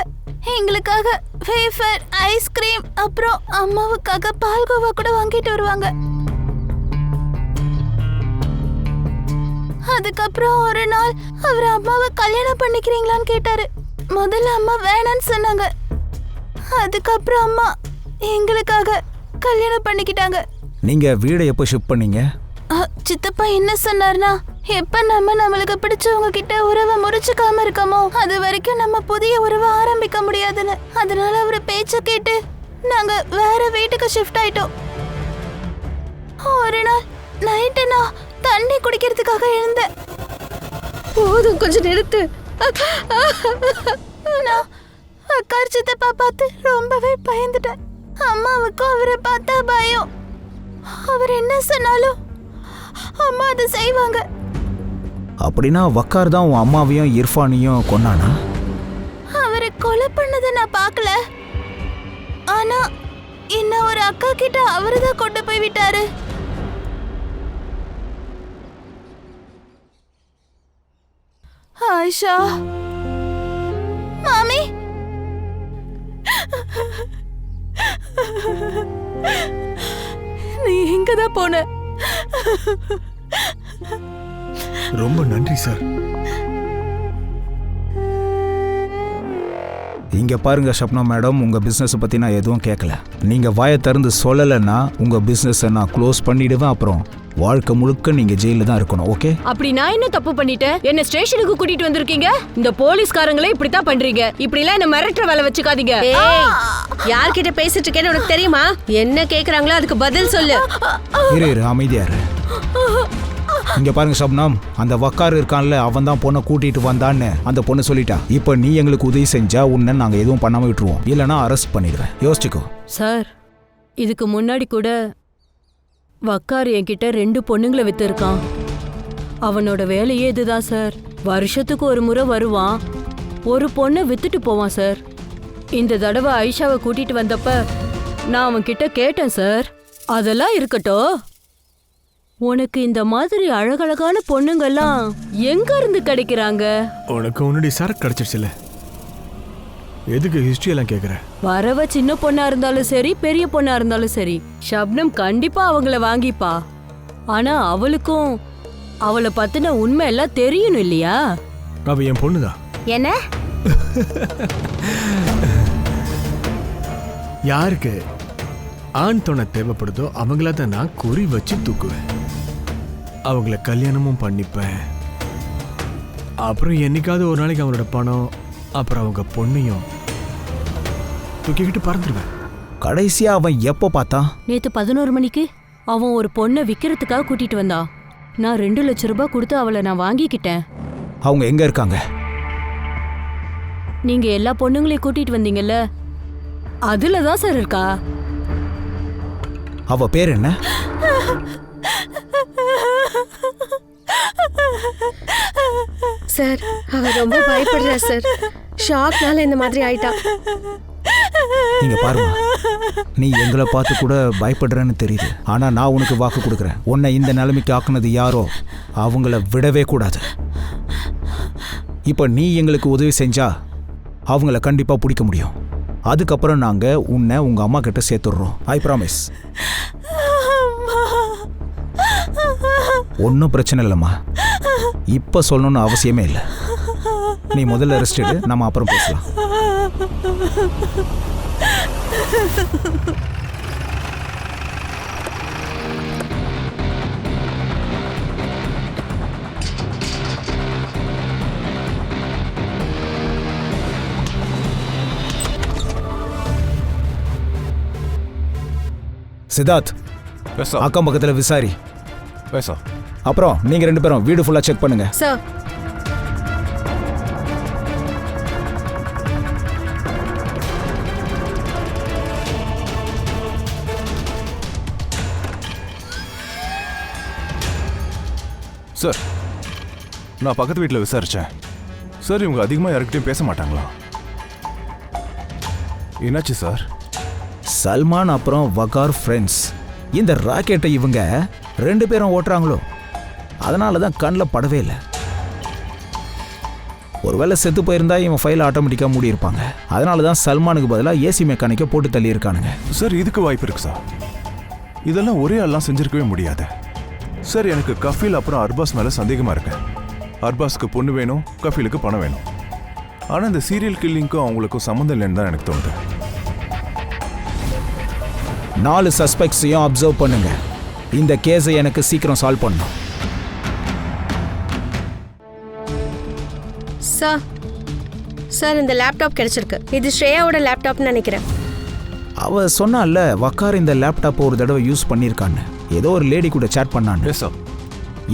எங்களுக்காக வேஃபர், ஐஸ்கிரீம், அப்புறம் அம்மாவுக்காக பால்கோவா கூட வாங்கிட்டு வருவாங்க. அதுக்கப்புறம் ஒரு நாள் அவர் அம்மாவை கல்யாணம் பண்ணிக்கிறீங்களான்னு கேட்டாரு. முதல்ல அம்மா வேணான்னு சொன்னாங்க. அதுக்கப்புறம் அம்மா எங்களுக்காக கல்யாணம் பண்ணிக்கிட்டாங்க. நீங்க வீடை எப்போ ஷிஃப்ட் பண்ணீங்க? சித்தப்பா என்ன சொன்னார்னா, எப்ப நம்மளுக்கு பிடிச்சவங்க கிட்ட உறவை முறிச்சுக்காம இருக்கமோ அது வரைக்கும் நம்ம புதிய உறவை ஆரம்பிக்க முடியாதுன்னு. அதனால அவர் பேச்ச கேட்டு நாங்க வேற வீட்டுக்கு ஷிஃப்ட் ஆயிட்டோம். ஒரு நாள் நைட்டு நான் தண்ணி குடிக்கிறதுக்காக எழுந்தேன். போதும், கொஞ்சம் நிறுத்து. நான் வக்கார் சித்தப்பா பார்த்து ரொம்பவே பயந்துட்டேன். அம்மாவுக்கும் அவரை பார்த்தா பயம். அவர் என்ன சொன்னாலும் அம்மா அதை செய்வாங்க. அப்படின்னா வக்கார் தான் உன் அம்மாவையும் இர்ஃபானையும் கொன்னானா? அவரை கொலை பண்ணதை நான் பார்க்கல. ஆனா என்ன ஒரு அக்கா கிட்ட அவரு தான் கொண்டு போய் விட்டாரு. ஆயிஷா, மாமி, நீ எங்கதான் போன? ரொம்ப நன்றி சார். இங்க பாருங்க ஷப்னா மேடம், உங்க பிசினஸ் பத்தி நான் எதுவும் கேட்கல. நீங்க வாயை திறந்து சொல்லலைன்னா உங்க பிசினஸை நான் க்ளோஸ் பண்ணிடுவேன். அப்புறம் வாழ்க்கை முழுக்க நீங்க ஜெயில தான் இருக்கணும். ஓகே? அப்படி நான் என்ன தப்பு பண்ணிட்டேன்? என்ன ஸ்டேஷனுக்கு கூட்டிட்டு வந்திருக்கீங்க? இந்த போலீஸ்காரங்களே இப்படித்தான் பண்றீங்க. இப்படி எல்லாம் என்ன மிரட்டுற வேலை வச்சுக்காதீங்க. யார்கிட்ட பேசிட்டு இருக்கேன்னு உனக்கு தெரியுமா? என்ன கேக்குறாங்களோ அதுக்கு பதில் சொல்லு. இரு அமைதியா இரு. இங்க பாருங்க ஷப்னாம், அந்த வக்கார் இருக்கான்ல, அவன் தான் பொண்ணை கூட்டிட்டு வந்தான்னு அந்த பொண்ணு சொல்லிட்டா. இப்ப நீ எங்களுக்கு உதவி செஞ்சா உன்னை நாங்க எதுவும் பண்ணாம விட்டுருவோம், இல்லைன்னா அரெஸ்ட் பண்ணிடுவேன். யோசிச்சுக்கோ. சார், இதுக்கு முன்னாடி கூட வக்கார் என்கிட்ட 2 பொண்ணுங்களை வித்து இருக்கான். அவனோட வேலையே இதுதான் சார். வருஷத்துக்கு ஒரு முறை வருவான், ஒரு பொண்ணை வித்துட்டு போவான் சார். இந்த தடவை ஐஷாவை கூட்டிட்டு வந்தப்ப நான் அவன் கிட்ட கேட்டேன் சார், அதெல்லாம் இருக்கட்டும், உனக்கு இந்த மாதிரி அழகழகான பொண்ணுங்கெல்லாம் எங்க இருந்து கிடைக்கிறாங்க? உனக்கு உன்னுடைய சரக்கு கிடைச்சிருச்சுல, எதுக்கு ஹிஸ்டரி எல்லாம் கேக்குற? வரவ சின்ன பொண்ணா இருந்தாலும் சரி, பெரிய பொண்ணா இருந்தாலும் சரி, ஷப்னம் கண்டிப்பா அவங்கள வாங்கிப்பா. ஆனா அவளுக்கும் அவளை பத்தின உண்மை எல்லாம் தெரியணும் இல்லையா? அவ என் பொண்ணுதான். என்ன? யாருக்கு ஆண் துணை தேவைப்படுதோ அவங்கள தான் நான் குறி வச்சு தூக்குவேன். அவங்கள கல்யாணமும் பண்ணிப்பேன். அப்புறம் என்னைக்காவது ஒரு நாளைக்கு அவங்களோட பணம், அப்புறம் அவங்க பொண்ணையும் தூக்கிக்கிட்டு பறந்துடுவேன். கடைசியா அவன் எப்போ பார்த்தான்? நேத்து 11 மணிக்கு அவன் ஒரு பொண்ணை விக்கிறதுக்காக கூட்டிட்டு வந்தான். நான் 2 லட்சம் ரூபாய் கொடுத்து அவளை நான் வாங்கிக்கிட்டேன். அவங்க எங்க இருக்காங்க? நீங்க எல்லா பொண்ணுங்களையும் கூட்டிட்டு வந்தீங்கல்ல, அதுலதான் சார் இருக்கா. அவ பேர் என்ன? சார், அவ ரொம்ப பயப்படுறா சார். ஷாக்னால இந்த மாதிரி ஆயிட்டா. நீங்க பாருங்க, நீ எங்களை பார்த்து கூட பயப்படுறன்னு தெரியுது. ஆனா நான் உனக்கு வாக்கு கொடுக்குறேன், உன்னை இந்த நிலைமைக்கு ஆக்குனது யாரோ அவங்கள விடவே கூடாது. இப்ப நீ எங்களுக்கு உதவி செஞ்சா அவங்கள கண்டிப்பா பிடிக்க முடியும். அதுக்கப்புறம் நாங்க உன்னை உங்க அம்மா கிட்ட சேர்த்துடுறோம். I promise. ஒன்றும் பிரச்சனை இல்லைம்மா, இப்ப சொல்லணும்னு அவசியமே இல்லை. நீ முதல்ல ரெஸ்ட் எடு, நம்ம அப்புறம் பேசலாம். சித்தார்த், அக்கம் பக்கத்துல விசாரி. அப்புறம் நீங்க 2 பேரும் வீடு ஃபுல்லா செக் பண்ணுங்க. சார், சார், நான் பக்கத்து வீட்டில் விசாரிச்சேன் சார். இவங்க அதிகமாக யாருக்கிட்டையும் பேச மாட்டாங்களா? என்னாச்சு சார்? சல்மான் அப்புறம் வகார் ஃப்ரெண்ட்ஸ். இந்த ராக்கெட்டை இவங்க 2 பேரும் ஓட்டுறாங்களோ, அதனால தான் கண்ணில் படவே இல்லை. ஒருவேளை செத்து போயிருந்தா இவன் ஃபைல் ஆட்டோமேட்டிக்காக மூடியிருப்பாங்க. அதனால தான் சல்மானுக்கு பதிலாக ஏசி மெக்கானிக்கை போட்டு தள்ளியிருக்கானுங்க. சார் இதுக்கு வாய்ப்பு இருக்கு சார். இதெல்லாம் ஒரே ஆள்லாம் செஞ்சிருக்கவே முடியாது சார். எனக்கு கஃபீல் அப்புறம் அர்பாஸ் மேலே சந்தேகமாக இருக்கு. அர்பாஸ்க்கு பொண்ணு வேணும், கஃபீலுக்கு பணம் வேணும். ஆனால் இந்த சீரியல் கில்லிங்க்கும் அவங்களுக்கும் சம்மந்தம் இல்லைன்னு தான் எனக்கு தோணுது. 4 சஸ்பெக்ட்ஸையும் அப்சர்வ் பண்ணுங்க. இந்த கேஸை எனக்கு சீக்கிரம் சால்வ் பண்ணணும். சார் இந்த லேப்டாப் கிடைச்சிருக்கு. இது ஸ்ரேயாவோட லேப்டாப்னு நினைக்கிறேன். அவ சொன்னால வக்கார் இந்த லேப்டாப்பை ஒரு தடவை யூஸ் பண்ணியிருக்கான்னு. ஏதோ ஒரு லேடி கூட சேட் பண்ணான்னு. சார்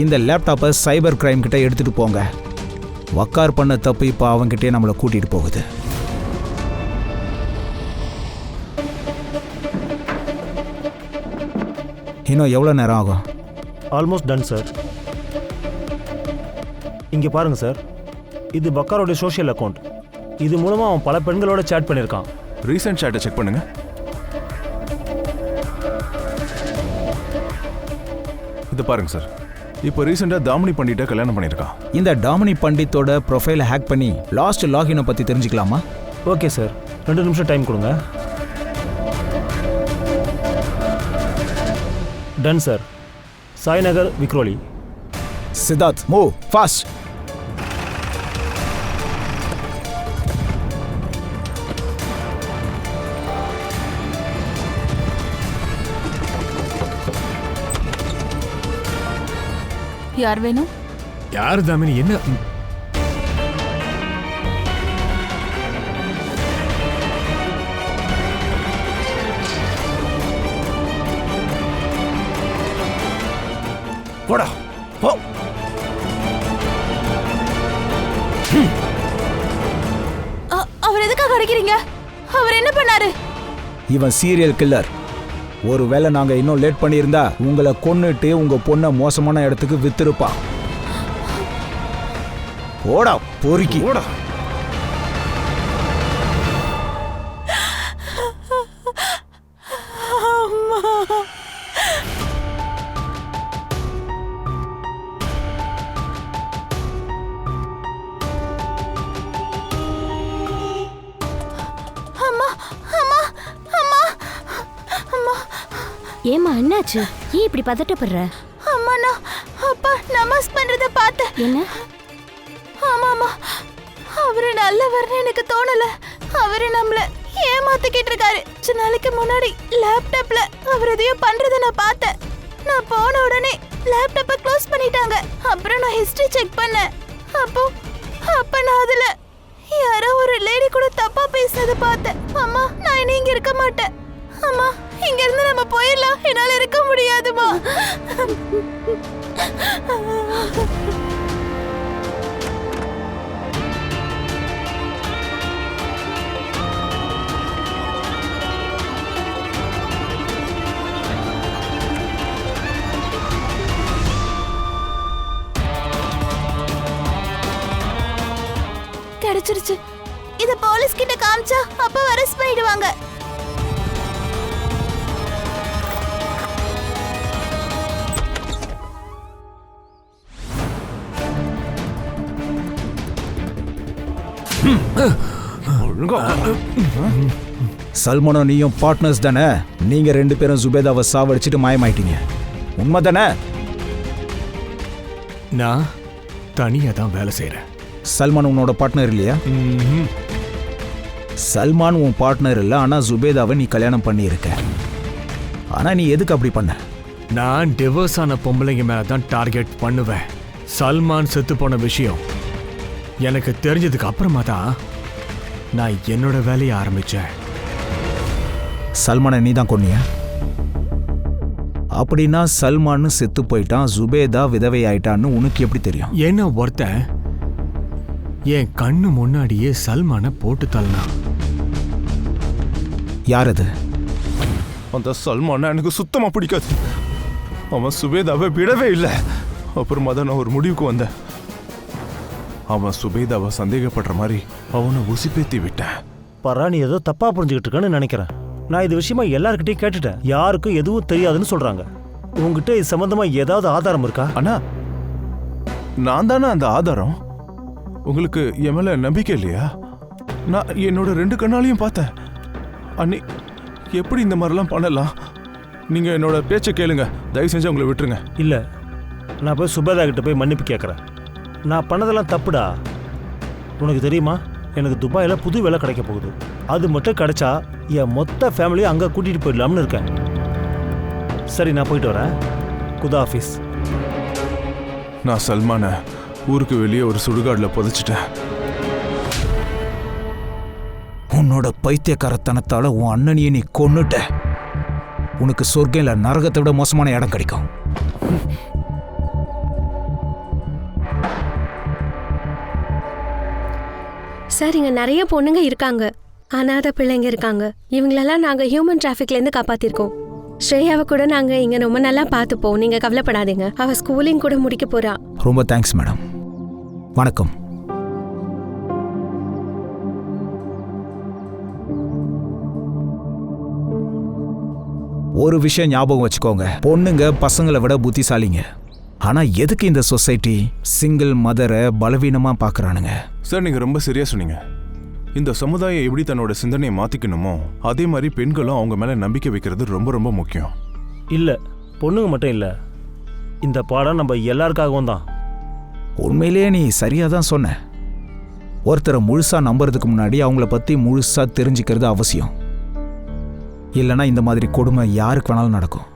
இந்த லேப்டாப்பை சைபர் கிரைம் கிட்ட எடுத்துட்டு போங்க. வக்கார் பண்ண தப்பு இப்போ அவங்கிட்டே நம்மளை கூட்டிட்டு போகுது. இன்னும் எவ்வளோ நேரம் ஆகும்? Almost done sir. இங்கே பாருங்கள் சார், இது வக்காரோட சோஷியல் அக்கௌண்ட். இது மூலமாக அவன் பல பெண்களோட சேட் பண்ணியிருக்கான். ரீசெண்ட் சாட்டை செக் பண்ணுங்க. இது பாருங்க சார், இப்போ ரீசெண்டாக தாமினி பண்டிட்டை கல்யாணம் பண்ணியிருக்கான். இந்த டாமினி பண்டித்தோட ப்ரொஃபைலை ஹேக் பண்ணி லாஸ்ட் லாகினை பற்றி தெரிஞ்சுக்கலாமா? ஓகே சார், 2 நிமிஷம் டைம் கொடுங்க. Ton sir. Sainagar Vikhroli. Siddharth move fast. யார் வேணும்? யார் தாமினி? என்ன போடா போ. அவர் எதுக்காக அடிக்கிறீங்க? அவர் என்ன பண்ணாரு? இவன் சீரியல் கில்லர். ஒருவேளை நாங்க இன்னும் லேட் பண்ணியிருந்தா உங்களை கொன்னுட்டு உங்க பொண்ணை மோசமான இடத்துக்கு வித்திருப்பான். போடா பொறுக்கி. போடா. ஏமா என்னாச்சு? ஏன் இப்படி பதட்டப்படுற? அம்மா நான் அப்பா நமாஸ் பண்றத பார்த்தேன். என்ன? ஆமாமா, அவரு நல்லவர்னு எனக்கு தோணல. அவரு நம்மள ஏமாத்திக்கிட்டு இருக்காரு. சில நாளைக்கு முன்னாடி லேப்டாப்ல அவர் எதையோ பண்றத நான் பார்த்தேன். நான் போன உடனே லேப்டாப்பை க்ளோஸ் பண்ணிட்டாங்க. அப்புறம் நான் ஹிஸ்டரி செக் பண்ணேன். அப்ப நான் அதுல யாரோ ஒரு லேடி கூட தப்பா பேசுனதை பார்த்தேன். அம்மா நான் இனி இங்க இருக்க மாட்டேன். அம்மா இங்க இருந்து நம்ம போயிடலாம். என்னால இருக்க முடியாதுமா. கிடைச்சிருச்சு. இத போலீஸ் கிட்ட காமிச்சா அப்ப அரெஸ்ட் பண்ணிடுவாங்க. சல்மானும் நீயும் பார்ட்னர்ஸ் தானே? நீங்க 2 பேரும் ஜுபேதாவை சாவடிச்சிட்டு மாயமாயிட்டீங்க, உண்மை தானே? நான் தனியா தான் வேலை செய்யறேன். சல்மான் உன்னோட பார்ட்னர் இல்லையா? சல்மான் உன் பார்ட்னர் இல்லை, ஆனா ஜுபேதாவை நீ கல்யாணம் பண்ணியிருக்க. ஆனா நீ எதுக்கு அப்படி பண்ண? நான் டிவோர்ஸ் ஆன பொம்பளைங்க மேல தான் டார்கெட் பண்ணுவேன். சல்மான் செத்து போன விஷயம் எனக்கு தெரிஞ்சதுக்கு அப்புறமா தான் நான் என்னோட வேலையை ஆரம்பிச்சேன். சல்மானை நீ தான் கொன்னியா? அப்படின்னா சல்மான் செத்து போயிட்டான், ஜுபேதா விதவை ஆயிட்டான்னு உனக்கு எப்படி தெரியும்? ஏன்னா ஒருத்தன் என் கண்ணு முன்னாடியே சல்மானை போட்டு தள்ளினான். யார் அது? அந்த சல்மானை எனக்கு சுத்தமா பிடிக்காது. அவன் சுபேதாவை விடவே இல்லை. அப்புறமா தான் நான் ஒரு முடிவுக்கு வந்தேன். அவன் சுபேதாவை சந்தேகப்படுற மாதிரி அவனை உசிப்பேத்தி விட்டேன். பரா நீ ஏதோ தப்பா புரிஞ்சுக்கிட்டு இருக்கன்னு நினைக்கிறேன். நான் இது விஷயமா எல்லார்கிட்டையும் கேட்டுட்டேன், யாருக்கும் எதுவும் தெரியாதுன்னு சொல்றாங்க. உங்ககிட்ட இது சம்பந்தமா ஏதாவது ஆதாரம் இருக்கா? அண்ணா, நான் தானே அந்த ஆதாரம். உங்களுக்கு என் மேல நம்பிக்கை இல்லையா? நான் என்னோட 2 கண்ணாலையும் பார்த்தேன். அண்ணி எப்படி இந்த மாதிரிலாம் பண்ணலாம்? நீங்க என்னோட பேச்சை கேளுங்க, தயவு செஞ்சு உங்களை விட்டுருங்க. இல்ல, நான் போய் சுபேதா கிட்ட போய் மன்னிப்பு கேட்குறேன். நான் பண்ணதெல்லாம் தப்புடா. உனக்கு தெரியுமா, எனக்கு துபாயில் புது வேலை கிடைக்க போகுது. அது மட்டும் கிடைச்சா என் மொத்த ஃபேமிலியை அங்கே கூட்டிகிட்டு போயிடலாம்னு இருக்கேன். சரி, நான் போயிட்டு வரேன். குதா ஆஃபீஸ். நான் சல்மானை ஊருக்கு வெளியே ஒரு சுடுகாடில் புதைச்சிட்டேன். உன்னோட பைத்தியக்காரத்தனத்தால உன் அண்ணனையே நீ கொன்னுட்ட. உனக்கு சொர்க்கம் இல்ல நரகத்தை விட மோசமான இடம் கிடைக்கும். சார், இங்க நிறைய பொண்ணுங்க இருக்காங்க, அனாதை பிள்ளைங்க இருக்காங்க. இவங்களெல்லாம் நாங்க ஹியூமன் டிராஃபிக்ல இருந்து காப்பாத்திருக்கோம். ஸ்ரேயாவை கூட நாங்க இங்க ரொம்ப நல்லா பார்த்துப்போம், நீங்க கவலைப்படாதீங்க. அவ ஸ்கூலிங் கூட முடிக்க போறா. ரொம்ப தேங்க்ஸ் மேடம். வணக்கம். ஒரு விஷயம் ஞாபகம் வச்சுக்கோங்க, பொண்ணுங்க பசங்களை விட புத்திசாலிங்க. ஆனா எதுக்கு இந்த சொசைட்டி சிங்கிள் மதரை பலவீனமா பாக்குறானுங்க? சார், நீங்க ரொம்ப சரியா சொன்னீங்க. இந்த சமுதாயம் எப்படி தன்னோட சிந்தனையை மாத்திக்கணுமோ அதே மாதிரி பெண்களும் அவங்க மேல நம்பிக்கை வைக்கிறது ரொம்ப ரொம்ப முக்கியம். இல்ல, பொண்ணுங்க மட்டும் இல்ல, இந்த பாடம் நம்ம எல்லாருக்காகவும் தான். உண்மையிலேயே நீ சரியா தான் சொன்ன. ஒருத்தரை முழுசா நம்புறதுக்கு முன்னாடி அவங்கள பத்தி முழுசா தெரிஞ்சுக்கிறது அவசியம். இல்லைன்னா இந்த மாதிரி கொடுமை யாருக்கு வேணாலும் நடக்கும்.